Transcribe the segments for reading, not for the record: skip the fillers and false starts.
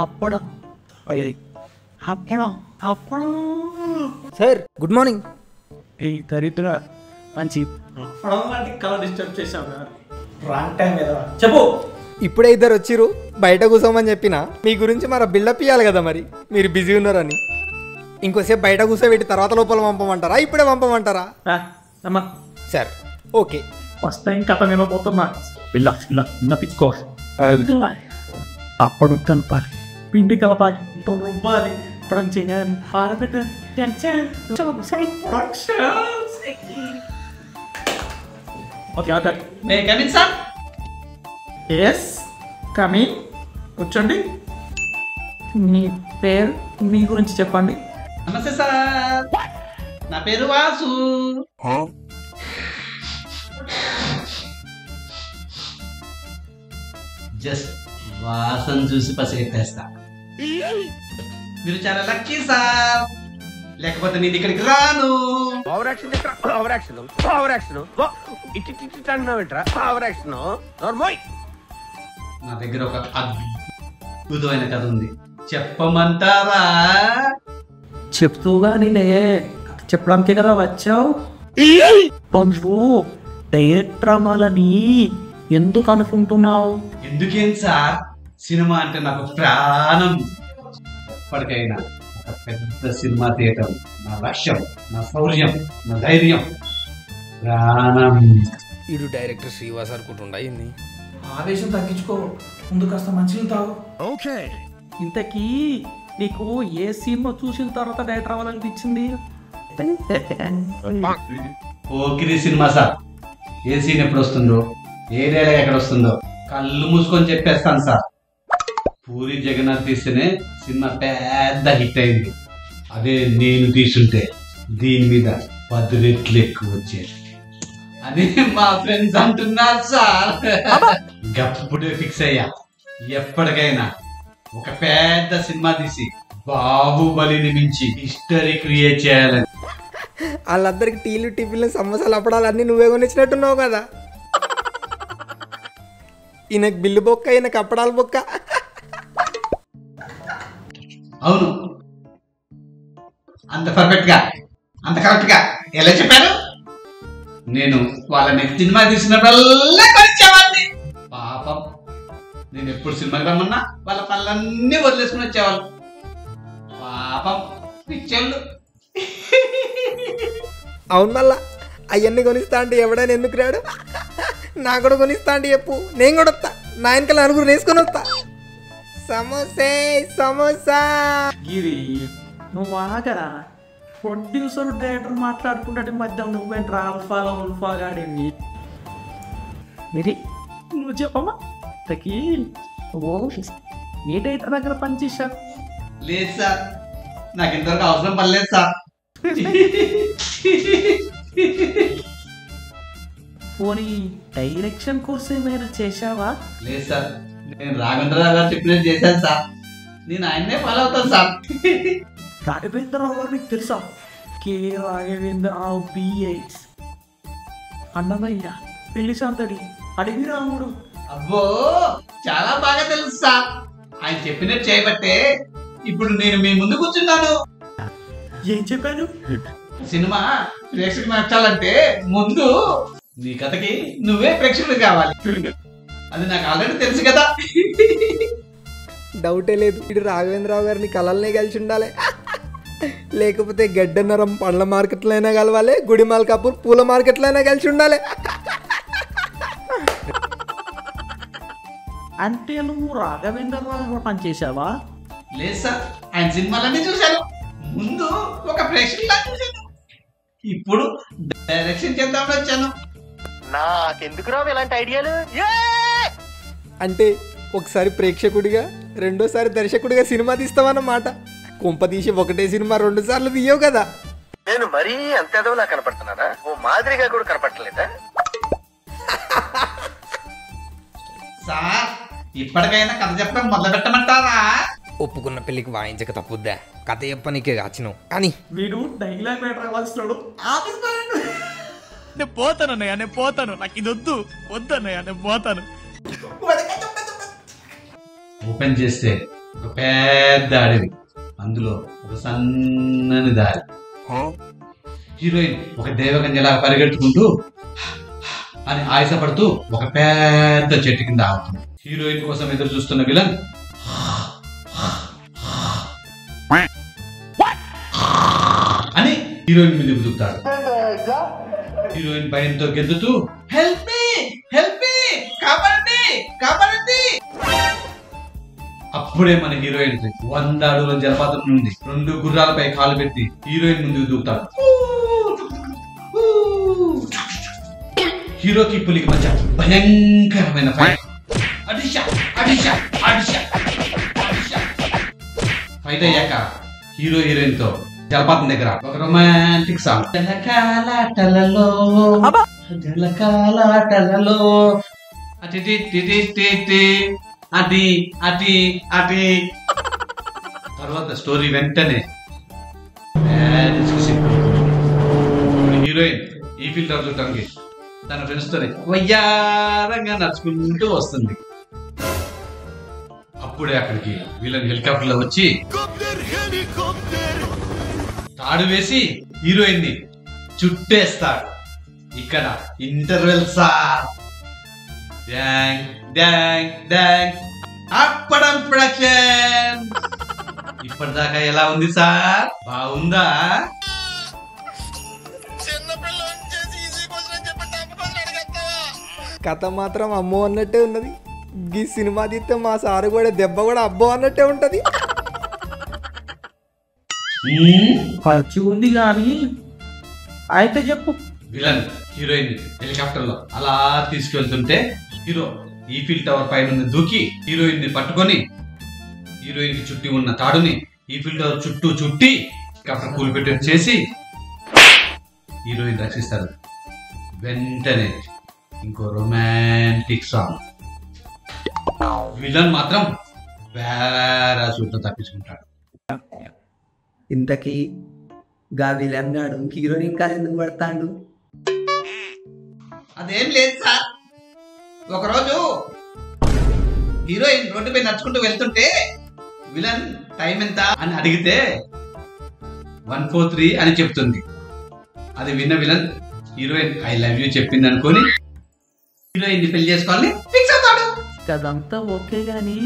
అప్పుడు అప్పుడు sir good morning. ఈ దరిద్ర మంచి కళ డిస్టర్బ్ చేశాను. రాంగ్ టైం ఏదో చెప్పు. ఇప్పుడే ఇద్దరు వచ్చిరు, బయట కూర్చోమని చెప్పిన. మీ గురించి మరి బిల్డప్ ఇవ్వాలి కదా, మరి మీరు బిజీ ఉన్నారని. ఇంకోసేపు బయట కూర్చోబెట్టి తర్వాత లోపల పంపమంటారా, ఇప్పుడే పంపమంటారా? అమ్మా సార్ ఓకే. ఫస్ట్ టైం కథ నేను పోతున్నా. పిచ్చుకో అప్పుడు కలపాలి, పిండి కలపాలి, రుబ్బాలి, కూర్చోండి. మీ పేరు, మీ గురించి చెప్పండి. నమస్తే సార్, నా పేరు వాసు. జస్ట్ వాసన చూసి పసిగట్టేస్తా. మీరు చాలా లక్కీ సార్, లేకపోతే నేను ఇక్కడికి రాను. నా దగ్గర ఒక అద్భుతమైన కథ ఉంది, చెప్పమంటారా? చెప్తూగా నేనే చెప్పడానికే కదా వచ్చావు. డైరెక్టర్ అవ్వాలని ఎందుకు అనుకుంటున్నావు? ఎందుకేం సార్, సినిమా అంటే నాకు ప్రాణం. ఎప్పటికైనా ఒక పెద్ద సినిమా థియేటర్ నా లక్ష్యం, నా శౌర్యం, నా ధైర్యం, ప్రాణం. ఇడు డైరెక్టర్ శ్రీవాస్ అనుకుంటుండ. ఆవేశం తగ్గించుకో, ముందు కాస్త మంచిగా తాగు. ఓకే. ఇంతకీ నీకు ఏ సినిమా చూసిన తర్వాత డైరెక్టర్ అవ్వాలనిపించింది? ఓకిరి సినిమా సార్. ఏ సీన్ ఎప్పుడు వస్తుందో, ఏ డైలాగ్ ఎక్కడ వస్తుందో కళ్ళు మూసుకొని చెప్పేస్తాను సార్. పూరి జగన్నాథ్ తీస్తేనే సినిమా పెద్ద హిట్ అయింది. అదే నేను తీసుంటే దీని మీద 10 రెట్లు ఎక్కువ వచ్చేది అని మా ఫ్రెండ్స్ అంటున్నారు సార్. గప్పుడే ఫిక్స్ అయ్యా, ఎప్పటికైనా ఒక పెద్ద సినిమా తీసి బాహుబలిని మించి హిస్టరీ క్రియేట్ చేయాలని. వాళ్ళందరికి టీలు టిఫిన్లు సమోసాలు అప్పడాలన్నీ నువ్వే కొనిచ్చినట్టున్నావు కదా. ఈయనకు బిల్లు బొక్క, ఈయనకు అప్పడాలు బొక్క. అవును, అంత పర్ఫెక్ట్ గా, అంత కరెక్ట్ గా ఎలా చెప్పారు? నేను వాళ్ళని సినిమా తీసినప్పుడల్లా కొనిచ్చేవాడిని. పాపం, నేను ఎప్పుడు సినిమాకి రమ్మన్నా వాళ్ళ పనులన్నీ వదిలేసుకుని వచ్చేవాళ్ళు. పాపం పిచ్చోళ్ళు. అవును, మళ్ళా అవన్నీ కొనిస్తా అంటే ఎవడైనా ఎందుకు రాడు? నా కూడా కొనిస్తా అంటే చెప్పు, నేను కూడా వస్తా. నా వెనకాల నలుగురు వేసుకొని వస్తా. సమోసే సమోసా. గిరి నువ్వు ఆగరా. ప్రొడ్యూసర్ డైరెక్టర్ మాట్లాడుకుంటే మధ్య నువ్వేంట్రా అల్ఫాలో ఉల్ఫా గాడింది. మీరు నువ్వు చెప్పమ్మా. ఏ డైరెక్టర్ దగ్గర పనిచేశావు? లేదు సార్, నాకు ఇంతవరకు అవసరం పడలేదు సార్. పోనీ డైరెక్షన్ కోర్స్ ఏమైనా చేశావా? లేదు సార్, నేను రాఘవేంద్రరావు గారు చెప్పినట్టు చేశాను సార్. నేను ఆయన్నే ఫాలో అవుతాను సార్. రాఘవేంద్రరావు గారు మీకు తెలుసా? కే రాఘవేంద్రరావు బిఎస్, అన్నమయ్య, పెళ్లి సంతడి, అడిగి రాముడు. అబ్బో, చాలా బాగా తెలుసు సార్. ఆయన చెప్పినట్టు చేయబట్టే ఇప్పుడు నేను మీ ముందు కూర్చున్నాను. ఏం చెప్పాను? సినిమా ప్రేక్షకులు నచ్చాలంటే ముందు నీ కథకి నువ్వే ప్రేక్షకులు కావాలి. అది నాకు ఆల్రెడీ తెలుసు కదా. డౌటే లేదు, ఇటు రాఘవేంద్రరావు గారిని కళల్నే కలిసి ఉండాలి. లేకపోతే గడ్డన్నరం పండ్ల మార్కెట్లో అయినా కలవాలి, గుడిమాల్ కపూర్ పూల మార్కెట్లో అయినా కలిసి ఉండాలి. అంటే నువ్వు రాఘవేంద్రరావు పనిచేసావా? లేదు సార్, ఆయన సినిమాలన్నీ చూశాను. ముందు ఒక ప్రేక్షకులా చూశాను, ఇప్పుడు డైరెక్షన్ చేద్దామని వచ్చాను. నాకెందుకు రావు ఇలాంటి ఐడియాలు? అంటే ఒకసారి ప్రేక్షకుడిగా, రెండోసారి దర్శకుడిగా సినిమా తీస్తావన్నమాట. కొంప తీసి ఒకటే సినిమా 2 సార్లు తీయవు కదా. నేను మరీ అంత ఎదవలా కనపడుతున్నానా? ఓ మాదిరిగా కూడా కనపడలేదా? సార్, ఇప్పటికైనా కథ చెప్పడం మొదలు పెట్టమంటారా? ఒప్పుకున్న పెళ్లికి వాయించక తప్పుద్దా? కథ చెప్పనీకే కాచినావు కానీ వీడు డైలాగ్ రైటర్ అవ్వాల్సినాడు. నేను పోతాను అన్నయ్య, నేను పోతాను. నాకు ఇది వద్దన్నయ్య, నేను పోతాను. ఓపెన్ చేస్తే ఒక పెద్ద అడవి, అందులో ఒక సన్నని దారి. హీరోయిన్ ఒక దేవకన్యలాగా పరిగెట్టుకుంటూ అని ఆయాసపడుతూ ఒక పెద్ద చెట్టు కింద ఆగుతుంది. హీరోయిన్ కోసం ఎదురు చూస్తున్న విలన్ అని హీరోయిన్ మీద దుక్కుతాడు. హీరోయిన్ భయంతో గెంతుతూ హెల్ప్ మీ, హెల్ప్ మీ, కాపాడండి, కాపాడండి. అప్పుడే మన హీరోయిన్ 100 అడుగుల జలపాతం నుండి 2 గుర్రాలపై కాలు పెట్టి హీరోయిన్ ముందుకు దూకుతాడు. హీరోకి పులికి మధ్య భయంకరమైన ఫైట్. ఫైట్ అయ్యాక హీరో హీరోయిన్ తో జలపాతం దగ్గర ఒక రొమాంటిక్ సాంగ్. జలకాలాటలలో జలకాలాటలలో అటి అటి అటి అటి. తర్వాత స్టోరీ వెంటనే హీరోయిన్ ఈఫిల్ టవర్ చూడటానికి తన ఫ్రెండ్స్ తోనే వయ్యారంగా నడుచుకుంటూ వస్తుంది. అప్పుడే అక్కడికి వీళ్ళని హెలికాప్టర్ లో వచ్చి తాడు వేసి హీరోయిన్ ని చుట్టేస్తాడు. ఇక్కడ ఇంటర్వెల్ సార్. డ్యాంగ్ డ్యాంగ్ డ్యాంగ్. అప్పడం ప్రొడక్షన్. ఇప్పటిదాకా ఎలా ఉంది సార్? బాగుందా? కథ మాత్రం అమ్మో అన్నట్టే ఉన్నది. ఈ సినిమా తీస్తే మా సారు కూడా దెబ్బ కూడా అబ్బో అన్నట్టే ఉంటది. ఖర్చు ఉంది కానీ అయితే చెప్పు. విలన్ హీరోయిన్ హెలికాప్టర్ లో అలా తీసుకెళ్తుంటే హీరో ఈఫిల్ టవర్ పైన దూకి హీరోయిన్ ని పట్టుకొని హీరోయిన్ కి చుట్టి ఉన్న తాడుని ఈఫిల్ టవర్ చుట్టూ చుట్టి హెలికాప్టర్ కూలిపెట్టి చేసి హీరోయిన్ రక్షిస్తారు. వెంటనే ఇంకో రొమాంటిక్ సాంగ్. విలన్ మాత్రం పారాషూట్ తో తప్పించుకుంటాడు. ఇంతకీ గా విలన్ గాడు హీరోని ఇంకా ఎందుకు పడతాడు? అదేం లేదు సార్. ఒకరోజు హీరోయిన్ రోడ్డుపై నడుచుకుంటూ వెళ్తుంటే విలన్ టైం ఎంత అని అడిగితే 1:43 అని చెప్తుంది. అది విన్న villain heroine I love you చెప్పింది అనుకొని హీరోయిన్ ని పెళ్లి చేసుకోవాలని ఫిక్స్ అవుతాడు. అదంతా ఓకే గానీ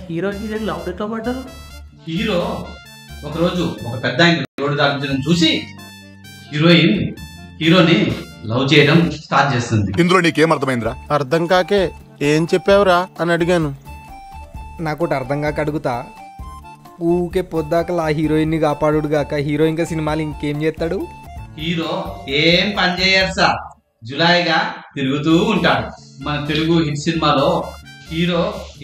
హీరో హీరోయిన్ లవ్ ఎట్లా పడ్డారు? హీరో ఒకరోజు ఒక పెద్ద ఆయన రోడ్డు దాటించడం చూసి హీరోయిన్ హీరోని లవ్ చేయడం స్టార్ట్ చేస్తుంది. ఇందులో నీకేం అర్థమైందిరా? అర్థం కాకే ఏం చెప్పావురా అని అడిగాను. నాకు అర్థం కాక అడుగుతా. ఊకే పొద్దాకలా ఆ హీరోయిన్ ని కాపాడు గాక హీరో ఇంకా సినిమాలు ఇంకేం చేస్తాడు? హీరో ఏం పని చేయరు సార్, జులాయిగా తిరుగుతూ ఉంటాడు. మన తెలుగు హిట్ సినిమాలో హీరో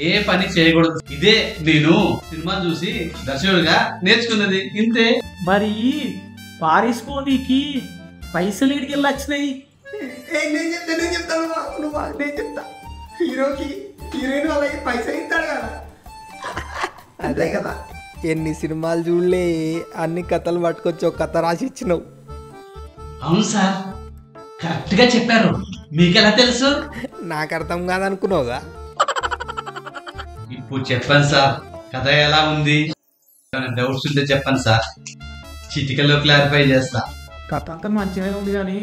ఏ పని చేయకూడదు. ఇదే నేను సినిమా చూసి దర్శకుడిగా నేర్చుకున్నది. ఇంతే. మరి పారిపోనీకి పైసలు ఎడికి వెళ్ళి వచ్చినాయి? నేను చెప్తా. హీరోకి హీరోయిన్ వాళ్ళకి పైసలు ఇస్తాడు కదా. అదే కదా. ఎన్ని సినిమాలు చూడలే, అన్ని కథలు పట్టుకొచ్చి ఒక కథ రాసి ఇచ్చినావు. అవును సార్, కరెక్ట్ గా చెప్పారు. మీకెలా తెలుసు? నాకు అర్థం కాదనుకున్నావుగా. ఇప్పుడు చెప్పండి సార్, కథ ఎలా ఉంది? డౌట్స్ ఉంటే చెప్పండి సార్, చిటికలో క్లారిఫై చేస్తా. కథ అంతా మంచిగానే ఉంది కానీ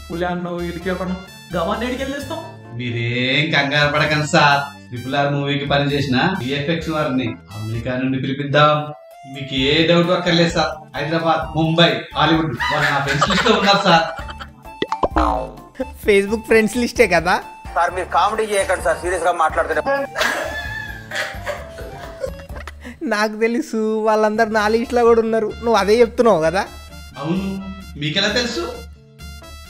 పులి అన్నావు ఇడికెళ్ళను గవర్న ఎడికి వెళ్ళేస్తాం. మీరేం కంగారు పడకండి సార్. RRR మూవీకి పనిచేసిన VFX వారిని అమెరికా నుండి పిలిపిద్దాం. మీకు ఏ డౌట్ అక్కర్లేదు సార్. హైదరాబాద్, ముంబై, హాలీవుడ్ వాళ్ళు నా ఫ్రెండ్స్ లిస్ట్ లో ఉన్నారు సార్. ఫేస్బుక్ ఫ్రెండ్స్ లిస్టే కదా సార్. మీరు కామెడీ చేయకండి సార్, సీరియస్ గా మాట్లాడుతున్నా. నాకు తెలుసు, వాళ్ళందరు నా లిస్ట్లో కూడా ఉన్నారు. నువ్వు అదే చెప్తున్నావు కదా. అవును, మీకెలా తెలుసు?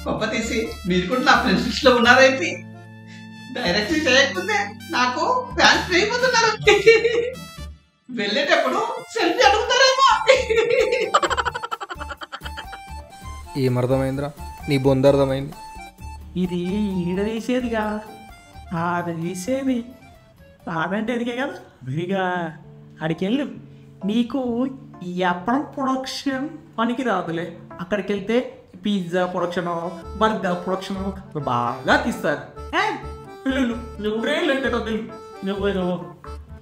గొప్ప తీసి మీరు కూడా నా ఫ్రెండ్స్ లిస్ట్ లో ఉన్నారైతే డైరెక్ట్ చేయకపోతే నాకు ఫ్యాన్స్ అయిపోతున్నారు. వెళ్ళేటప్పుడు సెల్ఫీ అడుగుతారేమో. ఏమర్థమైందిరా? నీ బొంద అర్థమైంది. ఇది ఈడ తీసేదిగా అది తీసేది ఆడంటే ఎదిగే కదా. విడిగా అడికి వెళ్ళు. నీకు ఎప్పడం ప్రొడక్షన్ పనికి రాదులే. అక్కడికి వెళ్తే పిజ్జా ప్రొడక్షన్, బర్గర్ ప్రొడక్షన్ బాగా తీస్తారు. వెళ్ళు, నువ్వు వెళ్ళు,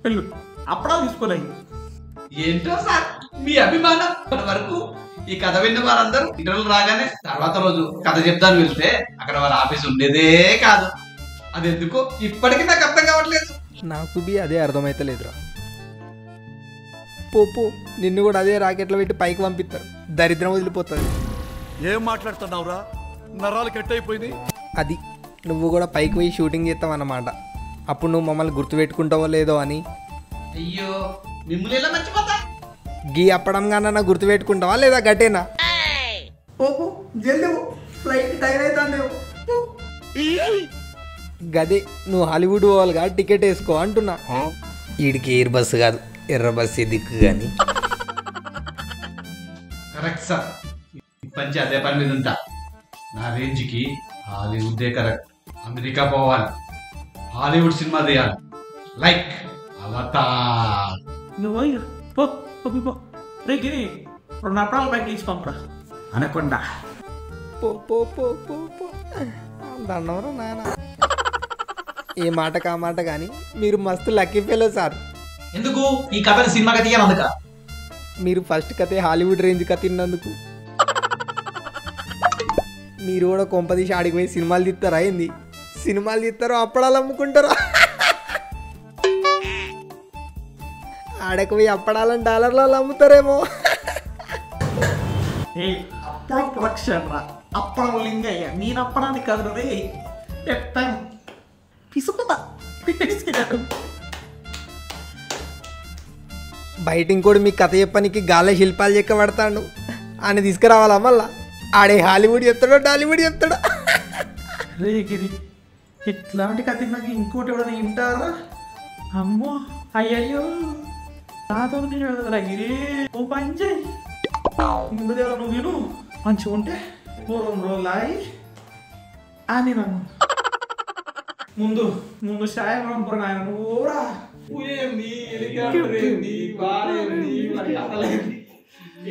వెళ్ళు. అప్పుడాలు తీసుకున్నాయి. ఏంటో సార్ మీ అభిమానం. ఇప్పటి వరకు ఈ కథ విన్న వారందరూ ఇంటర్వ్యూలు రాగానే తర్వాత రోజు కథ చెప్తాను వెళ్తే అక్కడ వాళ్ళ ఆఫీస్ ఉండేదే కాదు. అది ఎందుకో ఇప్పటికీ నాకు అర్థం కావట్లేదు. నాకు బి అదే అర్థమైతలేదురా. పో నిన్ను కూడా అదే రాకెట్లో పెట్టి పైకి పంపిస్తారు, దరిద్రం వదిలిపోతుంది. ఏం మాట్లాడుతున్నావురా, నరాలు కట్ అయిపోయింది. అది నువ్వు కూడా పైకి పోయి షూటింగ్ చేస్తావు అన్నమాట. అప్పుడు నువ్వు మమ్మల్ని గుర్తుపెట్టుకుంటావో లేదో అని. అయ్యో మిమ్మల్ని ఎలా మర్చిపోతా. గీ అప్పడం కన్నా గుర్తుపెట్టుకుంటావా లేదా గట్టేనా? ఓహో జల్దీ ఫ్లైట్ టైం అవుతుంది. గదే నువ్వు హాలీవుడ్ పోవాలిగా, టికెట్ వేసుకో అంటున్నా. వీడికి ఎయిర్ బస్సు కాదు ఎర్ర బస్సు దిక్కు కానీ. కరెక్ట్ సార్, ఇప్పటి అదే పని మీద ఉంటా. నా రేంజ్కి హాలీవుడ్డే కరెక్ట్. అమెరికా పోవాలి, హాలీవుడ్ సినిమా తీయాలి, లైక్ అవతార్. పో రే గిరి 2 అప్పడాలు పైకి తీసుకోండి అనకుండా. పో దండవరా నాన్న. ఏ మాట కా మాట కానీ మీరు మస్తు లక్కీ ఫెలో సార్. ఎందుకు ఈ కథని సినిమాగా తీయాలందుక? మీరు ఫస్ట్ కథే హాలీవుడ్ రేంజ్ కథ తిన్నందుకు. మీరు కూడా కొంపదీసి ఆడికి పోయి సినిమాలు తీస్తారా ఏంది? సినిమాలు తీస్తారో అప్పడాలు అమ్ముకుంటారా? ఆడకు పోయి అప్పడాలని డాలర్లలో అమ్ముతారేమో. అప్పడం ప్రొడక్షన్ రా, అప్పడం లింగయ్య. నేను అప్పడానికి కాదు రే, పిసుకుతా. బయట ఇంకోటి మీకు కథ చెప్పడానికి గాలే శిల్పాలు చెక్క పడతాడు అని తీసుకురావాలా మళ్ళా? ఆడే హాలీవుడ్ చెప్తాడో టాలీవుడ్ చెప్తాడో? రే గిరి ఇట్లాంటి కథ నాకు ఇంకోటి ఎవరైనా వింటారా? అమ్మో అయ్యయ్యో నాతో కదరా గిరి. ఓ పని చేయి, ముందు దగ్గర నువ్వు విను, మంచిగా ఉంటే 2 రోజులు ఆగి అని నన్ను ముందు ముందు సాయం అనుకున్నా. ఆయన నువ్వురా ఏంది ఎడికేంది బాడేంది మరి అసలేంది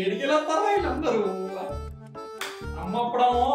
ఎడికెళ్ళొస్తారా వీళ్ళందరూ? అమ్మప్పుడేమో